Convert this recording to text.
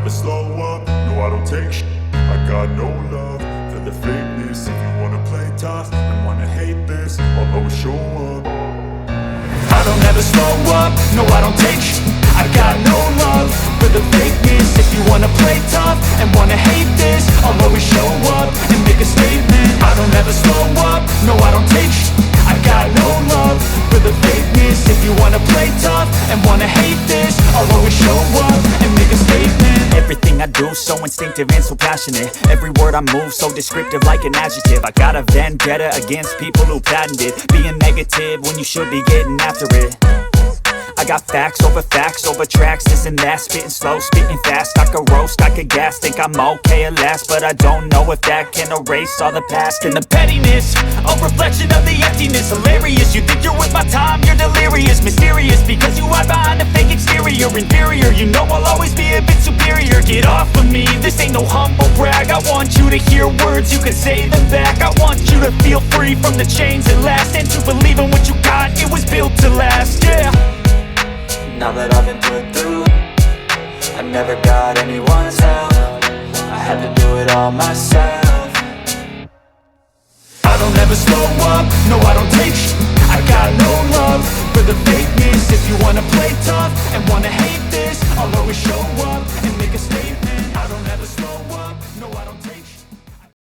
never slow up, no I don't take shit. I got no love for the fakeness. If you wanna play tough and wanna hate this, I'll always show up. I don't ever slow up, no I don't take shit. I got no love for the fakeness. If you wanna play tough and wanna hate this, I'll always show up and make a statement. I don't ever slow up, no I don't take shit. I got no love for the fakeness. If you wanna play tough and wanna hate this, I'll always show up and make a statement. Everything I do so instinctive and so passionate. Every word I move so descriptive like an adjective. I got a vendetta against people who patented being negative when you should be getting after it. I got facts over tracks, this and that. Spitting slow, spitting fast. I could roast, I could gas. Think I'm okay at last, but I don't know if that can erase all the past. And the pettiness, a reflection of the emptiness. Hilarious, you think you're worth my time, you're delirious. Mysterious, because you hide behind a fake exterior. Inferior, you know I'll always be a bit superior. Get off of me, this ain't no humble brag. I want you to hear words, you can say them back. I want you to feel free from the chains at last, and to believe in what you got, it was built to last, yeah. Now that I've been put through, I never got anyone's help. I had to do it all myself. I don't ever slow up, no I don't take shit. I got no love